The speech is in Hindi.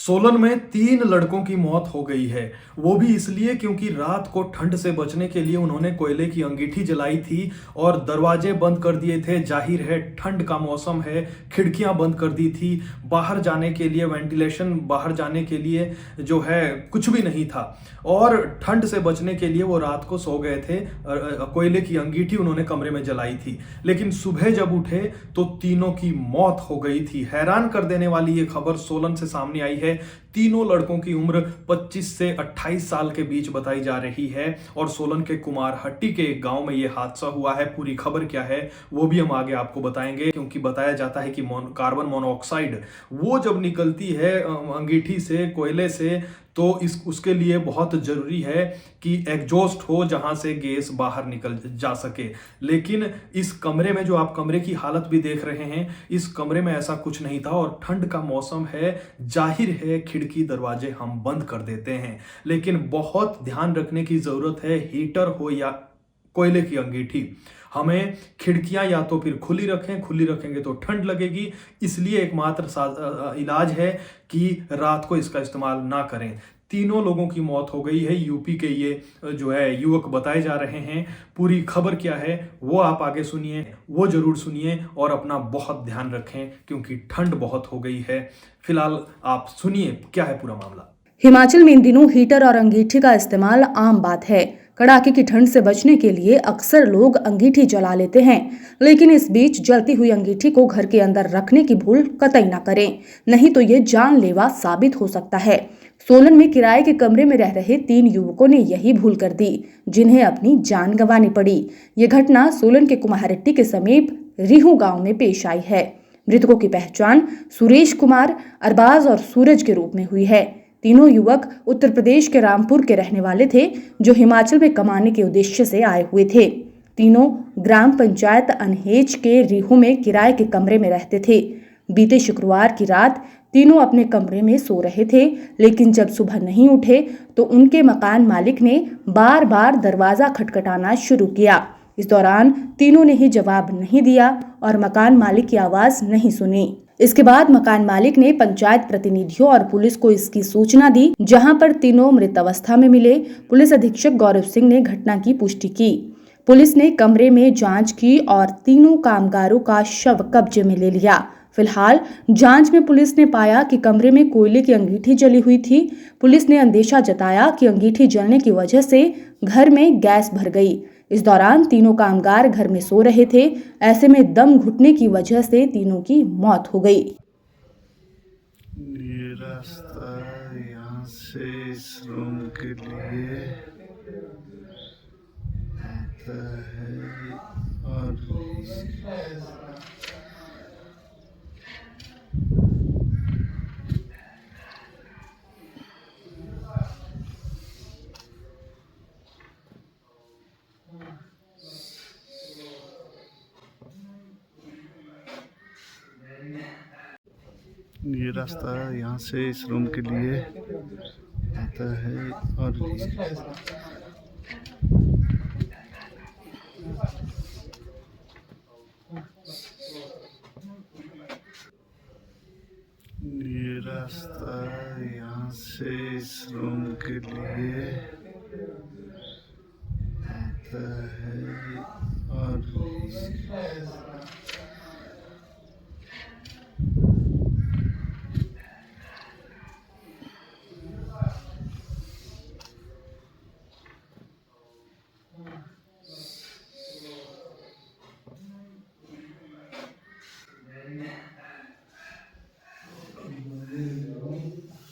सोलन में 3 लड़कों की मौत हो गई है। वो भी इसलिए क्योंकि रात को ठंड से बचने के लिए उन्होंने कोयले की अंगीठी जलाई थी और दरवाजे बंद कर दिए थे। जाहिर है ठंड का मौसम है, खिड़कियां बंद कर दी थी। बाहर जाने के लिए वेंटिलेशन, बाहर जाने के लिए जो है कुछ भी नहीं था और ठंड से बचने के लिए वो रात को सो गए थे। कोयले की अंगीठी उन्होंने कमरे में जलाई थी, लेकिन सुबह जब उठे तो तीनों की मौत हो गई थी। हैरान कर देने वाली ये खबर सोलन से सामने आई है। तीनों लड़कों की उम्र 25 से 28 साल के बीच बताई जा रही है और सोलन के कुमारहट्टी के एक गांव में यह हादसा हुआ है। पूरी खबर क्या है वो भी हम आगे आपको बताएंगे, क्योंकि बताया जाता है कि कार्बन मोनोऑक्साइड वो जब निकलती है अंगीठी से, कोयले से, तो उसके लिए बहुत जरूरी है कि एग्जॉस्ट हो जहां से गैस बाहर निकल जा सके। लेकिन इस कमरे में जो आप कमरे की हालत भी देख रहे हैं, इस कमरे में ऐसा कुछ नहीं था और ठंड का मौसम है। जाहिर है खिड़की दरवाजे हम बंद कर देते हैं, लेकिन बहुत ध्यान रखने की जरूरत है। हीटर हो या कोयले की अंगीठी, हमें खिड़कियां या तो फिर खुली रखें, खुली रखेंगे तो ठंड लगेगी। इसलिए एकमात्र इलाज है कि रात को इसका इस्तेमाल ना करें। तीनों लोगों की मौत हो गई है। यूपी के ये जो है युवक बताए जा रहे हैं। पूरी खबर क्या है वो आप आगे सुनिए, वो जरूर सुनिए और अपना बहुत ध्यान रखें क्योंकि ठंड बहुत हो गई है। फिलहाल आप सुनिए क्या है पूरा मामला। हिमाचल में इन दिनों हीटर और अंगीठी का इस्तेमाल आम बात है। कड़ाके की ठंड से बचने के लिए अक्सर लोग अंगीठी जला लेते हैं, लेकिन इस बीच जलती हुई अंगीठी को घर के अंदर रखने की भूल कतई न करें, नहीं तो ये जानलेवा साबित हो सकता है। सोलन में किराए के कमरे में रह रहे 3 युवकों ने यही भूल कर दी, जिन्हें अपनी जान गंवानी पड़ी। ये घटना सोलन के कुमारहट्टी के समीप रिहू गाँव में पेश आई है। मृतकों की पहचान सुरेश कुमार, अरबाज और सूरज के रूप में हुई है। तीनों युवक उत्तर प्रदेश के रामपुर के रहने वाले थे, जो हिमाचल में कमाने के उद्देश्य से आए हुए थे। तीनों ग्राम पंचायत अनहेज के रिहू में किराए के कमरे में रहते थे। बीते शुक्रवार की रात तीनों अपने कमरे में सो रहे थे, लेकिन जब सुबह नहीं उठे तो उनके मकान मालिक ने बार बार दरवाजा खटखटाना शुरू किया। इस दौरान तीनों ने ही जवाब नहीं दिया और मकान मालिक की आवाज नहीं सुनी। इसके बाद मकान मालिक ने पंचायत प्रतिनिधियों और पुलिस को इसकी सूचना दी, जहां पर तीनों मृत अवस्था में मिले। पुलिस अधीक्षक गौरव सिंह ने घटना की पुष्टि की। पुलिस ने कमरे में जांच की और तीनों कामगारों का शव कब्जे में ले लिया। फिलहाल जांच में पुलिस ने पाया कि कमरे में कोयले की अंगीठी जली हुई थी। पुलिस ने अंदेशा जताया कि अंगीठी जलने की वजह से घर में गैस भर गई। इस दौरान तीनों कामगार घर में सो रहे थे। ऐसे में दम घुटने की वजह से तीनों की मौत हो गई। ये रास्ता यहाँ से इस रूम के लिए आता है और ये रास्ता यहाँ से इस रूम के लिए आता है और ये रास्ता यहाँ से इस रूम के लिए आता है और